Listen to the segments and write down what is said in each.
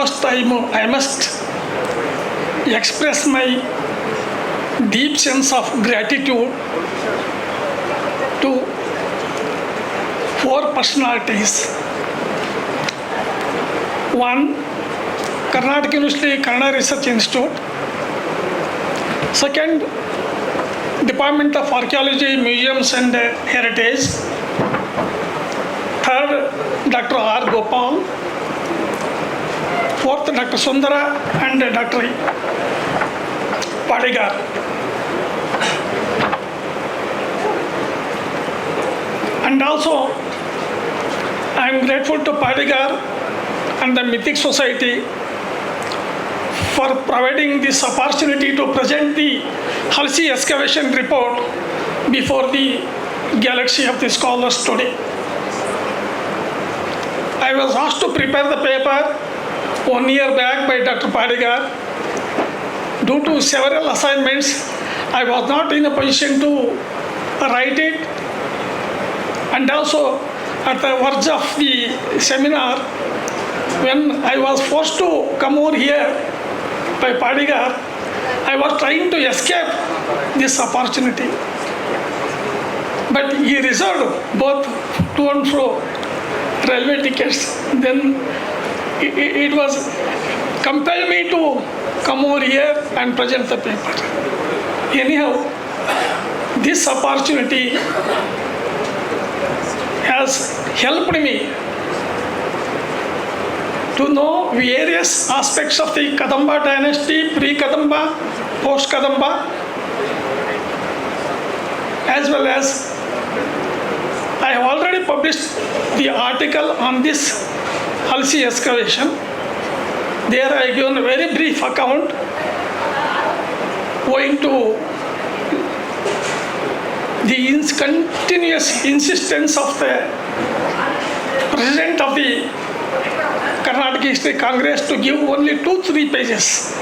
First, I must express my deep sense of gratitude to four personalities. One, Karnataka University Kannada Research Institute. Second, Department of Archaeology, Museums and Heritage. Third, Dr.R. Gopal. Fourth, Dr. Sundara and Dr. Padigar. And also, I am grateful to Padigar and the Mythic Society for providing this opportunity to present the Halasi excavation report before the galaxy of the scholars today. I was asked to prepare the paper 1 year back by Dr. Padigar. Due to several assignments, I was not in a position to write it. And also, at the verge of the seminar, when I was forced to come over here by Padigar, I was trying to escape this opportunity. But he reserved both to and fro railway tickets. Then it was compelled me to come over here and present the paper. Anyhow, this opportunity has helped me to know various aspects of the Kadamba dynasty, pre-Kadamba, post-Kadamba, as well as I have already published the article on this Halasi excavation. There I given a very brief account owing to the continuous insistence of the President of the Karnataka History Congress to give only 2-3 pages.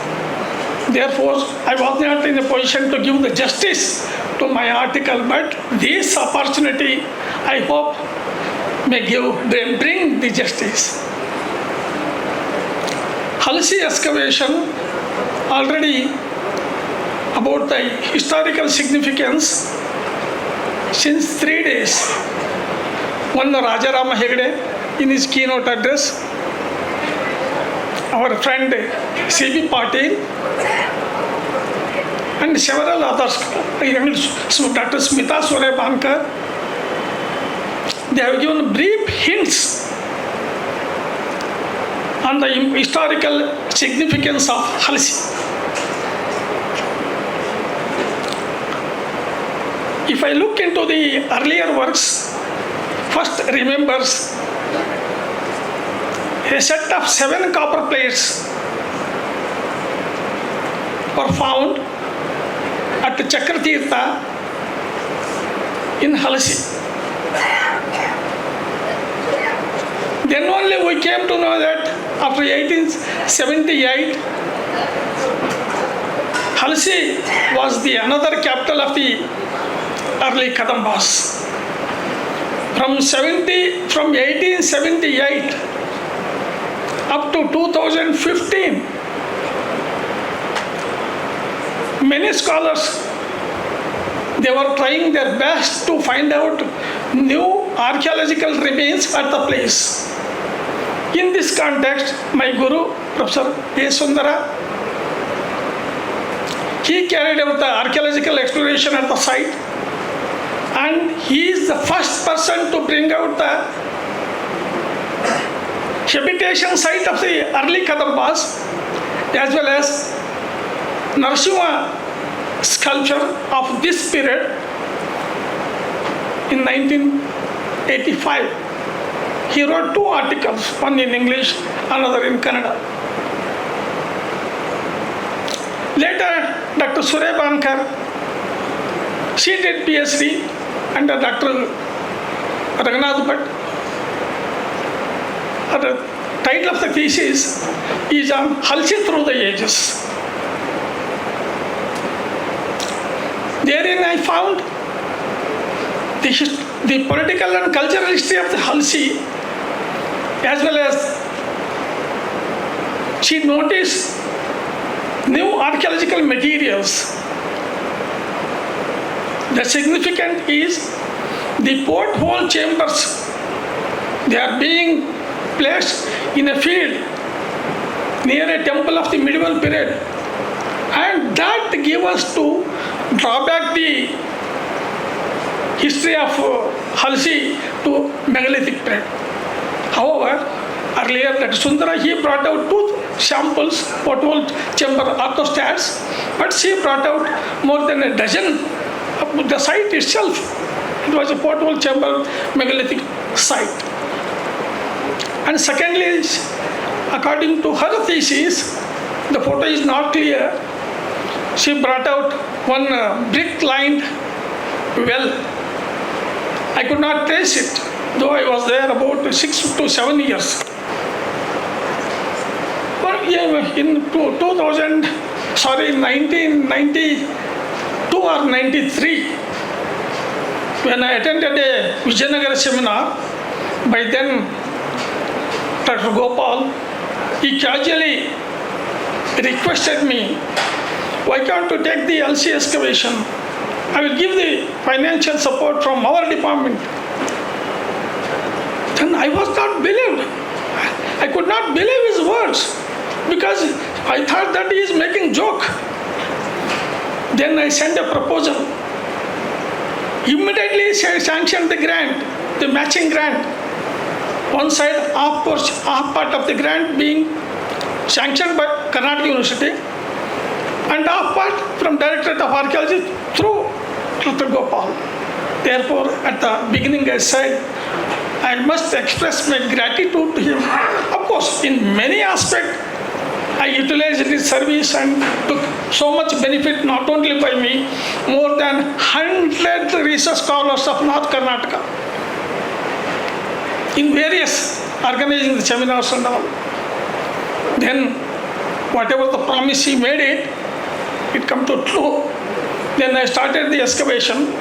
Therefore, I was not in a position to give the justice to my article, but this opportunity, I hope, may bring the justice. Halasi excavation, already about the historical significance, since 3 days, one Rajarama Hegde in his keynote address, our friend C.B. Patil, and several others, Dr. Smita Surebankar, they have given brief hints on the historical significance of Halasi. If I look into the earlier works, first remembers a set of 7 copper plates were found at Chakratirtha in Halasi. Then only we came to know that after 1878, Halasi was the another capital of the early Kadambas. From 1878 up to 2015, many scholars, they were trying their best to find out new archaeological remains at the place. In this context, my guru, Professor A. Sundara, he carried out the archaeological exploration at the site, and he is the first person to bring out the habitation site of the early Kadambas, as well as Narasimha sculpture of this period in 1985. He wrote 2 articles, one in English, another in Kannada. Later, Dr. Surebankar, she did PhD under Dr. Raghunath Bhatt. The title of the thesis is on Halasi through the ages. Therein I found the political and cultural history of the Halasi, as well as she noticed new archaeological materials. The significant is the porthole chambers. They are being placed in a field near a temple of the medieval period, and that gave us to draw back the history of Halasi to megalithic period. However, earlier that Sundara, he brought out two samples, porthole chamber orthostats, but she brought out more than a dozen. The site itself, it was a porthole chamber megalithic site. And secondly, according to her thesis, the photo is not clear. She brought out one brick-lined well. I could not trace it, though I was there about 6 to 7 years. But in 1992 or 93, when I attended a Vijayanagara seminar, by then Dr. Gopal, he casually requested me, why can't you take the LC excavation? I will give the financial support from our department. Then I was not believed. I could not believe his words because I thought that he is making joke. Then I sent a proposal. Immediately sanctioned the grant, the matching grant. One side, half part of the grant being sanctioned by Karnataka University, and half part from Directorate of Archaeology through Dr. Gopal. Therefore, at the beginning I said, I must express my gratitude to him. Of course, in many aspects, I utilized his service and took so much benefit, not only by me, more than 100 research scholars of North Karnataka in various organizing the seminars and all. Then, whatever the promise he made it come to true. Then I started the excavation.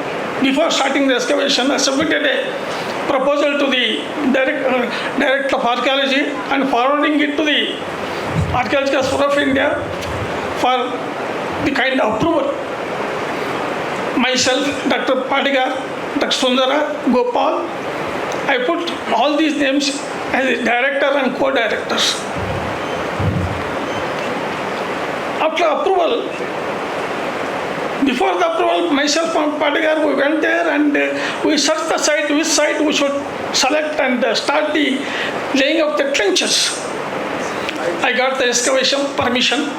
Before starting the excavation, I submitted a proposal to the Director of Archaeology and forwarding it to the Archaeological Survey of India for the kind of approval. Myself, Dr. Padigar, Dr. Sundara, Gopal, I put all these names as a director and co-directors. After approval, before the approval, myself and Padigar, we went there and we searched the site, which site we should select and start the laying of the trenches. I got the excavation permission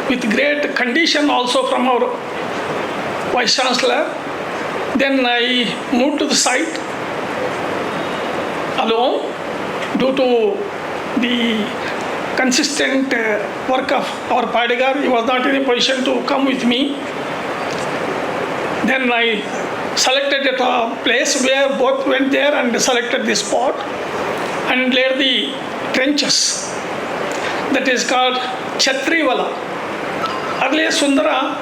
with great condition also from our Vice Chancellor. Then I moved to the site alone due to the consistent work of our Padigar. He was not in a position to come with me. Then I selected a place where both went there and selected the spot and laid the trenches. That is called Chhatrivala. Earlier Sundara,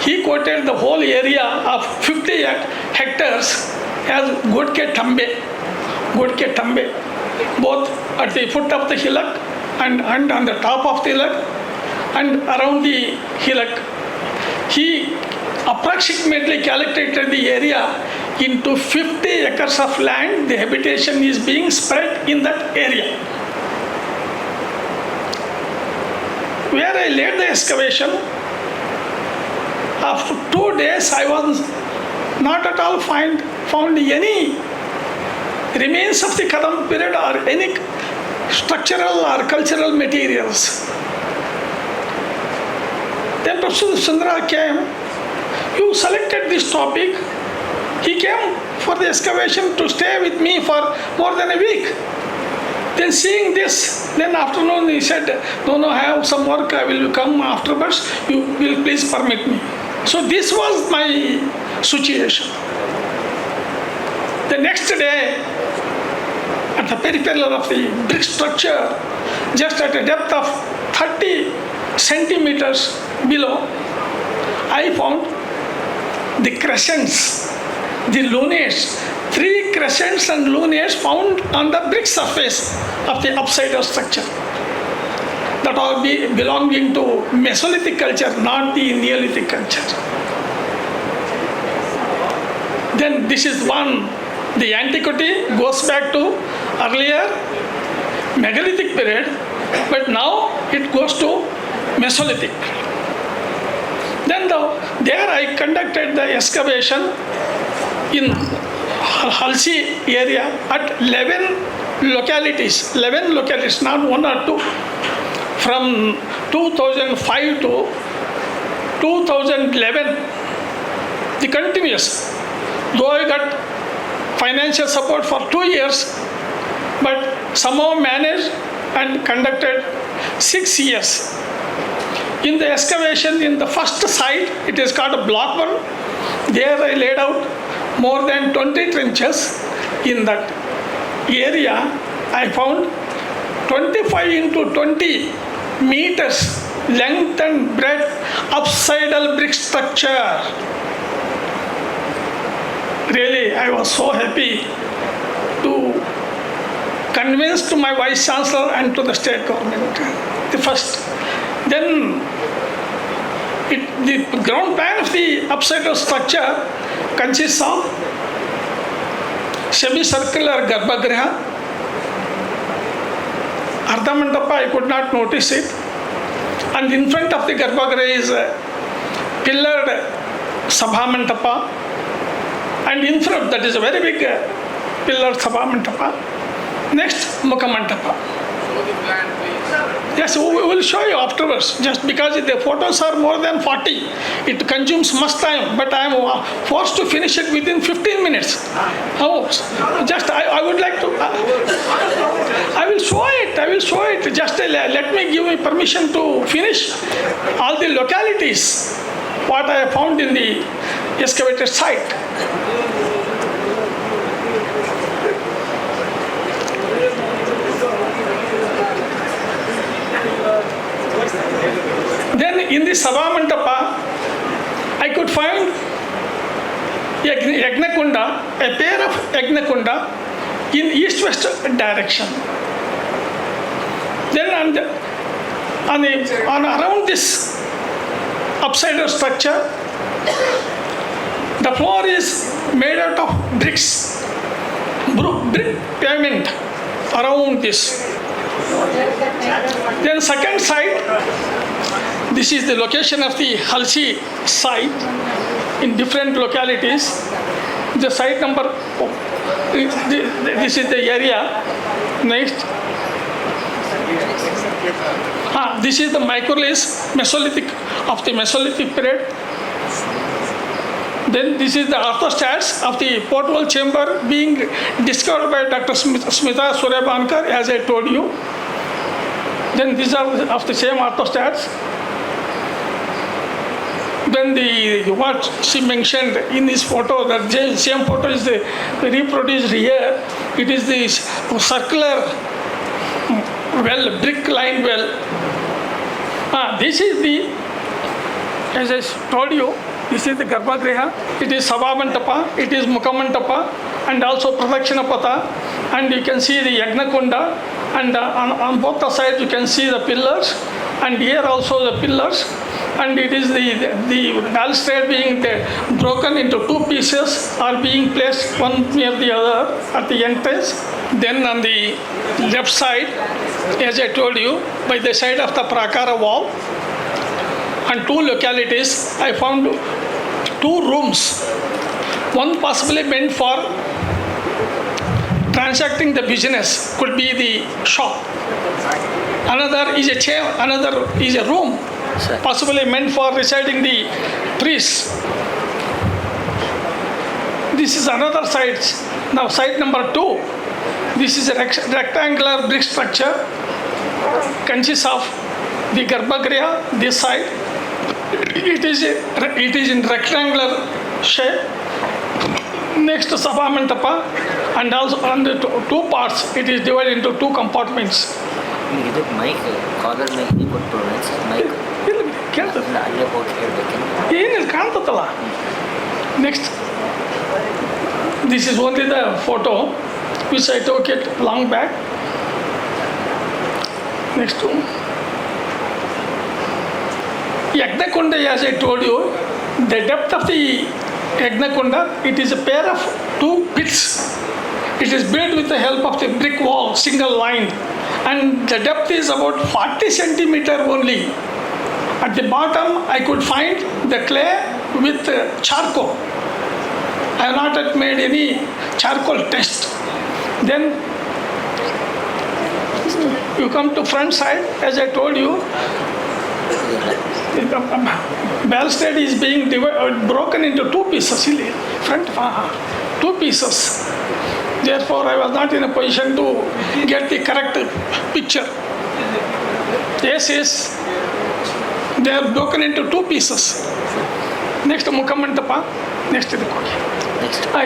he quoted the whole area of 50 hectares as Godke Tambe, both at the foot of the hillock and on the top of the hillock and around the hillock. He approximately calculated the area into 50 acres of land. The habitation is being spread in that area. Where I laid the excavation, after 2 days I was not at all found any remains of the Kadam period or any structural or cultural materials. Then Professor Sundara came. You selected this topic. He came for the excavation to stay with me for more than a week. Then seeing this, then afternoon he said, no, I have some work, I will come afterwards, you will please permit me. So this was my situation. The next day, at the peripheral of the brick structure, just at a depth of 30 centimeters below, I found the crescents, the lunates, 3 crescents and lunates found on the brick surface of the upside structure that are belonging to Mesolithic culture, not the Neolithic culture. Then this is one, the antiquity goes back to earlier megalithic period, but now it goes to Mesolithic. Then there I conducted the excavation in Halasi area at 11 localities, not one or two. From 2005 to 2011, the continuous. Though I got financial support for 2 years, but somehow managed and conducted 6 years. In the excavation in the first site, it is called a block 1. There I laid out more than 20 trenches. In that area, I found 25 into 20 meters length and breadth upsidal brick structure. Really, I was so happy to convince to my Vice Chancellor and to the state government. The first. Then the ground plan of the upsidal structure consists of semicircular Garbhagriha. Ardha Mandapa, I could not notice it. And in front of the Garbhagriha is a pillared Sabha Mandapa. And in front, that is a very big pillared Sabha Mandapa. Next, Mukha Mandapa. Yes, we will show you afterwards. Just because the photos are more than 40, it consumes much time. But I am forced to finish it within 15 minutes. Oh, just I would like to. I will show it. I will show it. Just let me give me permission to finish all the localities what I have found in the excavated site. Then in the Sabha Mandapa, I could find Yagnakunda, a pair of Yagnakunda in east-west direction. Then on around this upside structure, the floor is made out of bricks, brick pavement around this. Then second site, this is the location of the Halasi site in different localities. The site number, this is the area. Next. This is the microlith Mesolithic of the Mesolithic period. Then this is the orthostats of the portable chamber being discovered by Dr. Smita Suryabankar, as I told you. Then these are of the same orthostats. Then what she mentioned in this photo, that same photo is reproduced here. It is the circular well, brick lined well. This is the, as I told you, this is the Garbhagriha, it is Sabha Mandapa, it is Mukha Mandapa, and also Pradakshina Patha, and you can see the Yagnakunda, and on both the sides you can see the pillars, and here also the pillars, and it is the balustrade being broken into 2 pieces or being placed one near the other at the entrance. Then on the left side, as I told you, by the side of the Prakara wall, and 2 localities, I found 2 rooms. One possibly meant for transacting the business, could be the shop. Another is a chair, another is a room, possibly meant for residing the priests. This is another site. Now site number 2. This is a rectangular brick structure, consists of the Garbhagriha, this side. It is in rectangular shape. Next to Sabha Mandapa, and also on the 2 parts, it is divided into 2 compartments. ಇದು mic collar mic ಕೊಟ್ಟು mic ಕೇಳ್ತದೆ ಅಲ್ಲೇ ಹೋಗಿ ಹೇಳ್ಬೇಕೇನು ಏನಿಲ್ಲ ಕಾಣ್ತತ್ತಲ್ಲ. Next This is only the photo which I took it long back. Next one. Yagnakonda, as I told you, the depth of the Yagnakonda, it is a pair of two pits. It is built with the help of the brick wall, single line, and the depth is about 40 centimeter only. At the bottom, I could find the clay with charcoal. I have not yet made any charcoal test. Then you come to front side, as I told you, balustrade is being broken into two pieces. Front, two pieces. Therefore, I was not in a position to get the correct picture. Yes, they are broken into two pieces. Next, Mukhamantapa. Next,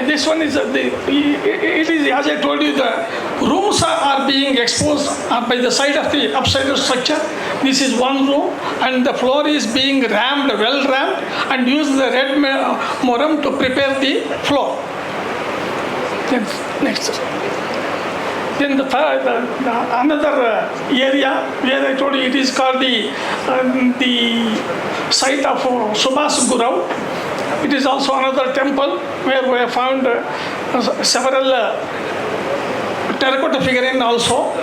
this one is it is, as I told you, the rooms are being exposed by the side of the upside structure. This is one room, and the floor is being rammed, well rammed, and use the red moram to prepare the floor. Then next. Then the another area where I told you, it is called the site of Subhas Gurau. It is also another temple where we have found several terracotta figurine also,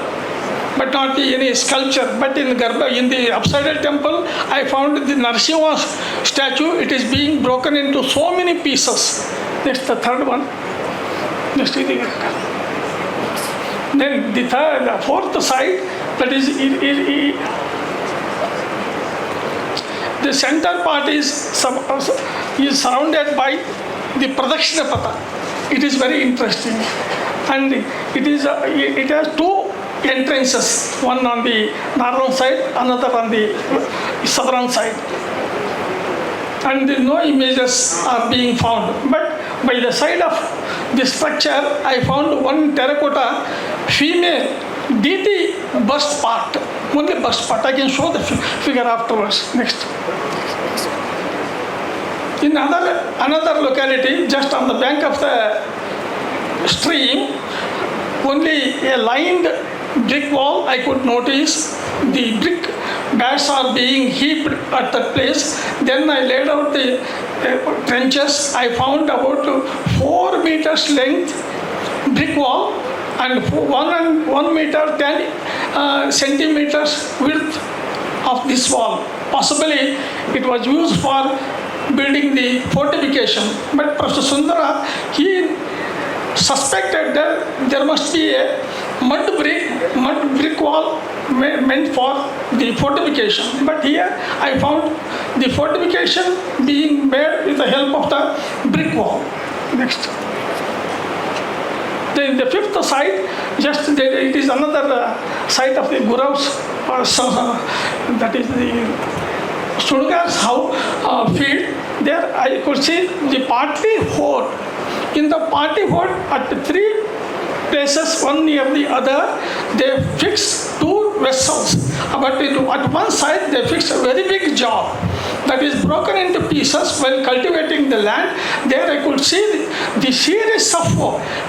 but not any sculpture. But in the upside temple, I found the Narasimha statue. It is being broken into so many pieces. Next, the third one. Next, then the fourth side, that is the center part is surrounded by the Pradakshina Patha. It is very interesting, and it has two entrances, one on the northern side, another on the southern side, and no images are being found. But by the side of the structure, I found one terracotta female deity bust part, only bust part. I can show the figure afterwards. Next. In another locality, just on the bank of the stream, only a lined brick wall, I could notice the brick bats are being heaped at that place. Then I laid out the trenches. I found about 4 meters length brick wall and 1 meter 10 centimeters width of this wall. Possibly it was used for building the fortification. But Professor Sundara, he suspected that there must be a mud brick wall meant for the fortification. But here I found the fortification being made with the help of the brick wall. Next. Then the fifth site, it is another site of the Gurau's, that is the Sudugar's field. There I could see the party fort. In the party fort, at 3 places, one near the other, they fixed 2 vessels. But at one side, they fixed a very big jar that is broken into pieces while cultivating the land. There I could see the series of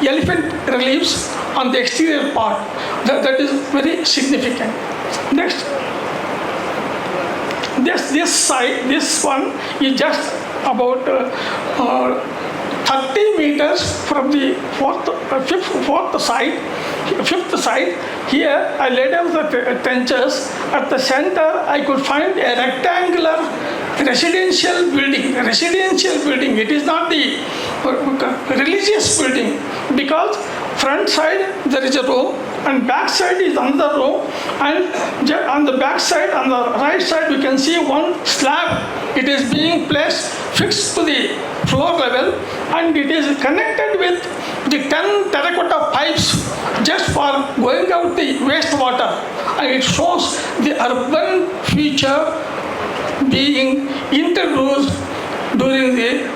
elephant reliefs on the exterior part. That is very significant. Next. This side, this one is just about 30 meters from the fifth side. Here I laid out the trenches. At the center, I could find a rectangular residential building. It is not the religious building, because front side there is a room and back side is another room, and on the back side, on the right side, we can see one slab. It is being placed fixed to the floor level, and it is connected with the 10 terracotta pipes just for going out the wastewater. And it shows the urban feature being introduced during the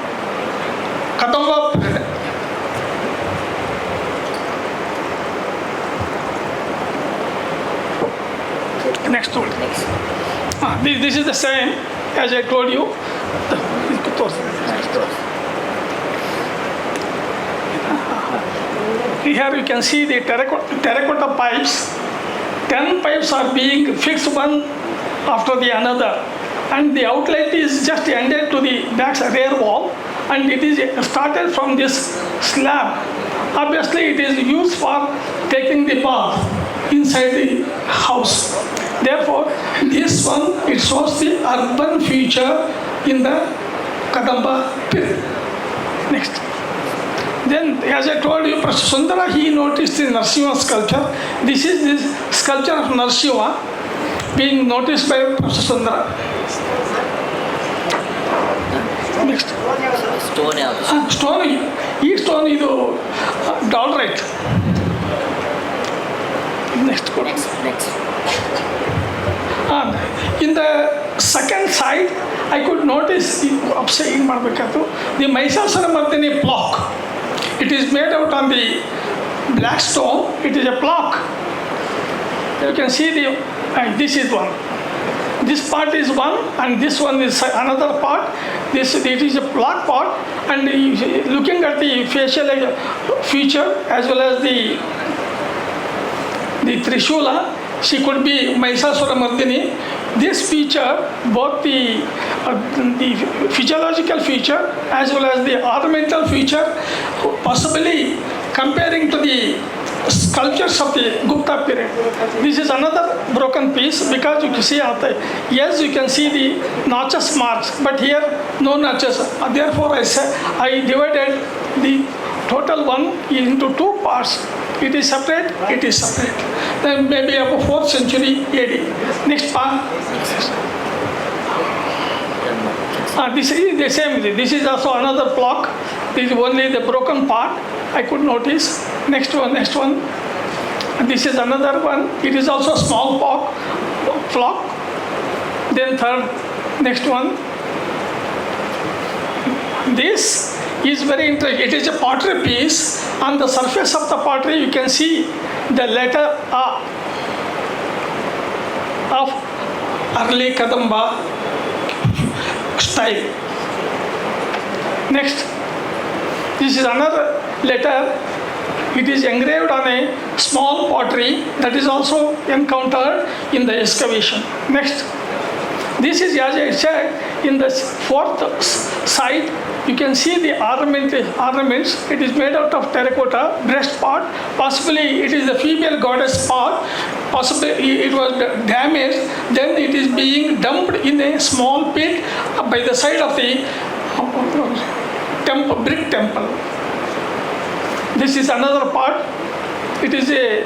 Kadamba period. Next one. This is the same as I told you. Here you can see the terracotta pipes. 10 pipes are being fixed one after the another, and the outlet is just ended to the back rear wall, and it is started from this slab. Obviously it is used for taking the bath inside the house. Therefore this one, it shows the urban feature in the Kadamba period. Next. Then, as I told you, Professor Sundara, he noticed the Narasimha sculpture. This is this sculpture of Narasimha being noticed by Professor Sundara. Next. Stone ಯಾವುದು? Stone, ಈ stone ಇದು Dharwad. Next. Next. In the second side, I could notice the Mahishasura block. It is made out on the black stone. It is a block. You can see this is one. This part is one, and this one is another part. It is a block part, and looking at the facial feature as well as the Trishula, she could be Mahishasura Mardini. This feature, both the physiological feature as well as the ornamental feature, possibly comparing to the sculptures of the Gupta period. This is another broken piece, because you can see yes, you can see the notches marks, but here no notches. Therefore I divided the total one into two parts. It is separate, it is separate. Then maybe about 4th century AD. Next part. This is the same. This is also another block. This is only the broken part I could notice. Next one. This is another one. It is also a small block. Then third, next one. This is very interesting. It is a pottery piece. On the surface of the pottery, you can see the letter A of early Kadamba style. Next, this is another letter. It is engraved on a small pottery that is also encountered in the excavation. Next, this is, as I said, in the 4th side, you can see the ornaments. It is made out of terracotta, breast part. Possibly it is the female goddess part. Possibly it was damaged. Then it is being dumped in a small pit by the side of the brick temple. This is another part. It is a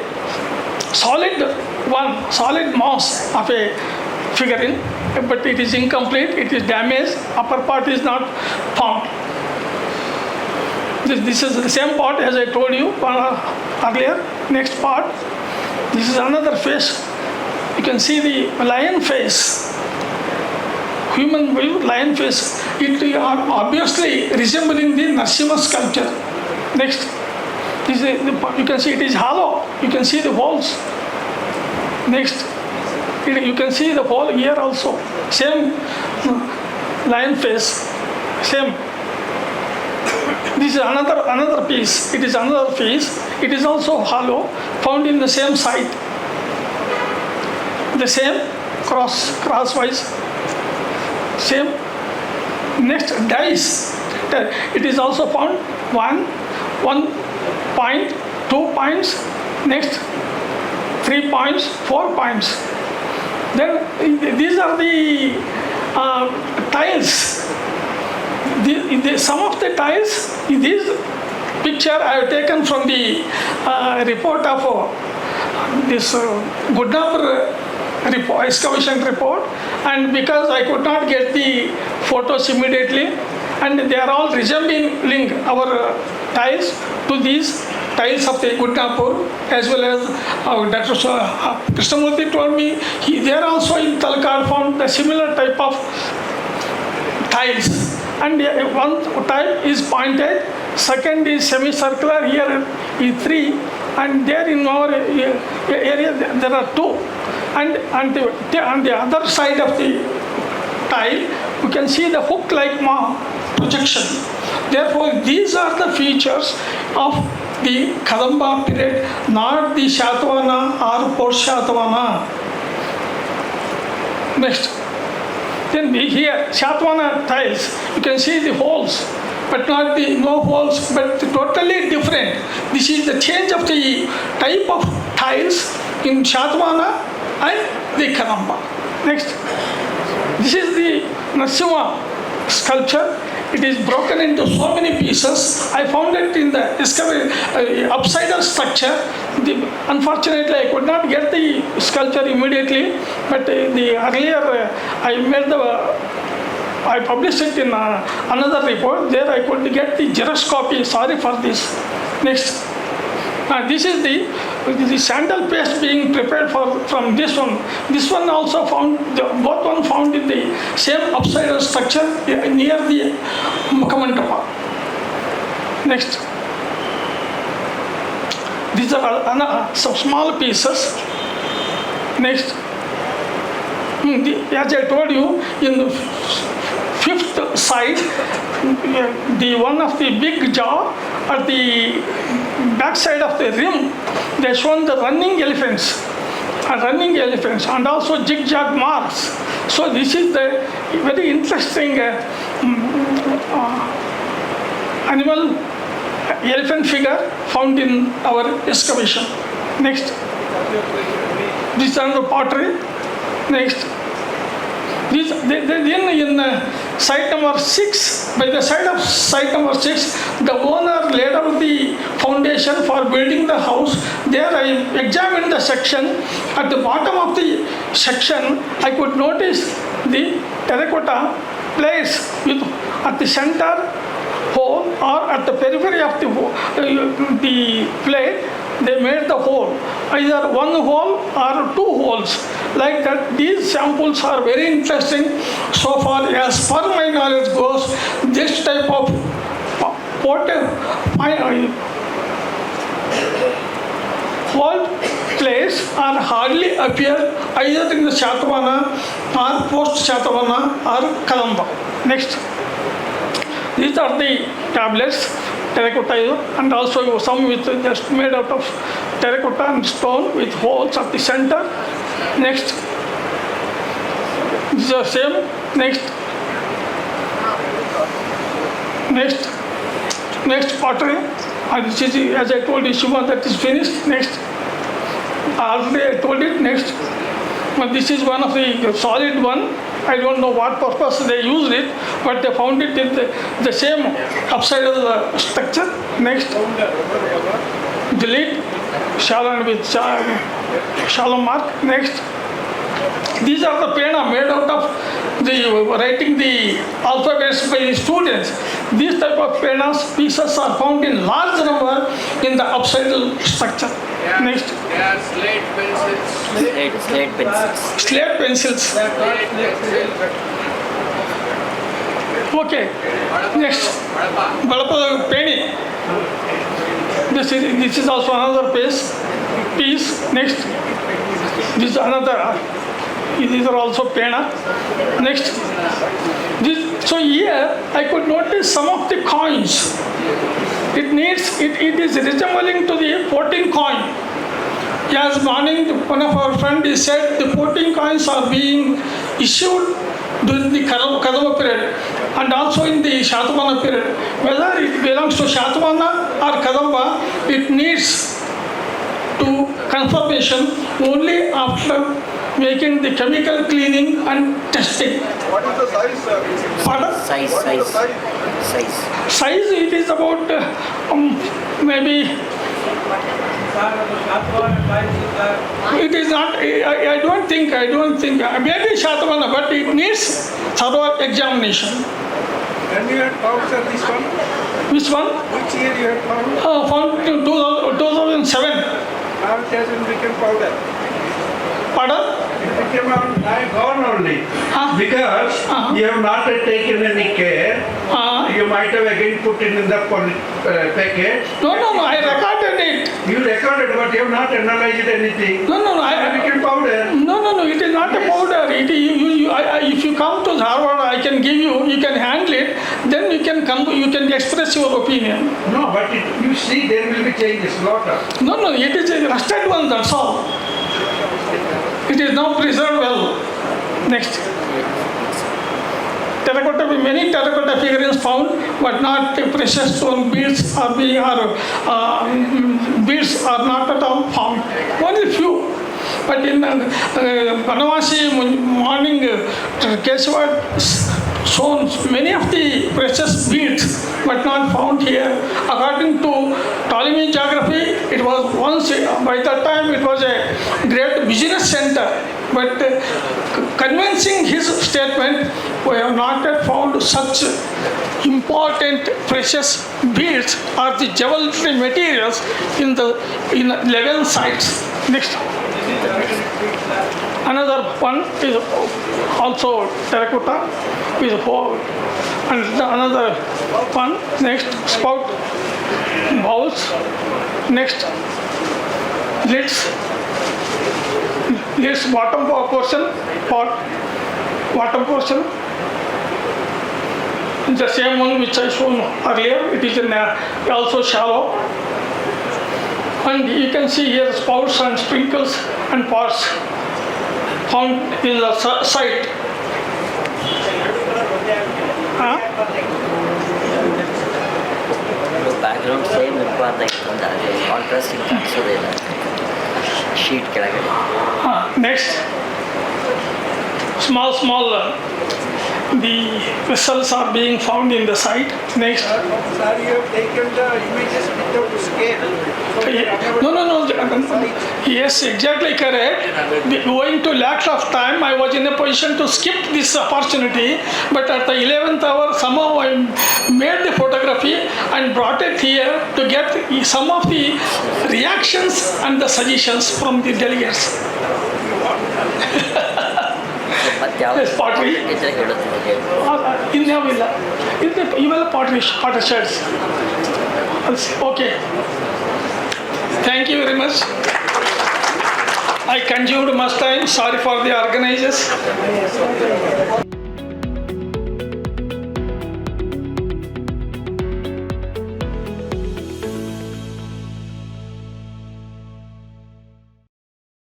solid mass of a figurine, but it is incomplete, it is damaged, upper part is not found. This is the same part as I told you earlier. Next part, this is another face. You can see the lion face, human lion face. It are obviously resembling the Narasimha sculpture. Next, this is you can see it is hollow, you can see the holes. Next, you can see the hole here also. Same lion face. Same. This is another piece. It is another piece. It is also hollow, found in the same site. The same crosswise. Same. Next, dice. It is also found 1 point, 2 points. Next, 3 points, 4 points. Then these are the tiles. Some of the tiles, this picture I have taken from the report of this Gudnapur excavation report, and because I could not get the photos immediately, and they are all resembling our tiles to these tiles of the Gudnapur, as well as Dr. Krishnamurthy told me they are also in Talakad found the similar type of tiles, and one type is pointed, second is semicircular, here is 3, and there in our area there are 2, and on the other side of the tile you can see the hook-like projection. Therefore, these are the features of the Kadamba period, not the Shatavana or post Shatavana. Next. Then here, Shatavana tiles, you can see the holes, but not the no holes, but totally different. This is the change of the type of tiles in Shatavana and the Kadamba. Next. This is the Narasimha sculpture. It is broken into so many pieces. I found it in the upside down structure. Unfortunately, I could not get the sculpture immediately, but the earlier I published it in another report. There I could get the Xerox copy. Sorry for this. Next. This is the sandal paste being prepared from this one. This one also found, both one found in the same upside down structure near the Mukhamantapa. Next. These are some small pieces. Next. As I told you, in the fifth side, the one of the big jaw at the back side of the rim, they shown the running elephants and also zigzag marks. So this is the very interesting animal elephant figure found in our excavation. Next. This is another pottery. Next. Then in site number 6, by the side of site number 6, the owner laid out the foundation for building the house. There I examined the section. At the bottom of the section, I could notice the terracotta plates with at the center hole or at the periphery of the plate. They made the hole, either one hole or two holes. Like that, these samples are very interesting. So far as per my knowledge goes, this type of wall plates are hardly appear either in the Shatavana or post Shatavana or Kadamba. Next. These are the tablets, terracotta, and also some with just made out of terracotta and stone with holes at the center. Next. These are same. Next. Next pottery. And this is, as I told you, Shiva, that is finished. Next. Already I told it. Next. But this is one of the solid one. I don't know what purpose they used it, but they found it in the same upside of the structure. Next. The lid, shalom with shalom mark. Next. These are the pena made out of the writing the alphabets by the students. These type of penas pieces are found in large number in the upside structure. Next. Slate pencils. Slate pencils. Okay. Next. Balapa penny. This is also another piece. Next. This is another. These are also pena. Next. So here I could notice some of the coins. It is resembling to the 14 coin. As morning, one of our friends said the 14 coins are being issued during the Kadamba period and also in the Shatavana period. Whether it belongs to Shatavana or Kadamba, it needs to confirmation only after making the chemical cleaning and testing. What is the size, sir? Pardon? Size, it is about maybe. It is not. I don't think. Maybe Shatavana, but it needs thorough examination. When you had found, sir, this one? Which one? Which year you had found? Found in 2007. How it has been become powder? Pardon? became gone only. Huh? Because you have not taken any care. You might have again put it in the packet. No, I recorded it. You recorded, but you have not analyzed anything. No, I became powder. No, it is not a powder. If you come to Dharwad, I can give you, you can handle it, then you can come, you can express your opinion. No, but you see there will be changes, lot of. No, it is a rusted one, that's all. It is now preserved well. Next. Terracotta, many terracotta figurines found, but not precious stone beads beads are not at all found. Only few. But in Banavasi morning, Keswad shown many of the precious beads, but not found here. According to Ptolemy geography, it was once, by that time it was a great business center. But convincing his statement, we have not yet found such important precious beads or the jewelry materials in 11 sites. Next. Another one is also terracotta with four, and another one, next, spout, bowls, next, lids, bottom portion, bottom portion, the same one which I shown earlier. It is also shallow. And you can see here spouts and sprinkles and pots found in the site. Background same ಇರಬಾರ್ದಾಗಿತ್ತು ಅಂದರೆ ಅದೇ contrasting ಕಾಣಿಸೋದಿಲ್ಲ sheet ಕೆಳಗಡೆ. Next, small the vessels are being found in the site. Next. Sir, you have taken the images without scale. No. Yes, exactly correct. Owing to lack of time, I was in a position to skip this opportunity. But at the 11th hour, somehow I made the photography and brought it here to get some of the reactions and the suggestions from the delegates. ಮತ್ತೆ ಯಾವ Yes, pottery. ಇದ್ರೆ ಹೇಳುತ್ತೆ. ಇವೆಲ್ಲ pottery shards. Okay. Thank you very much. I consumed much time. Sorry for the organizers.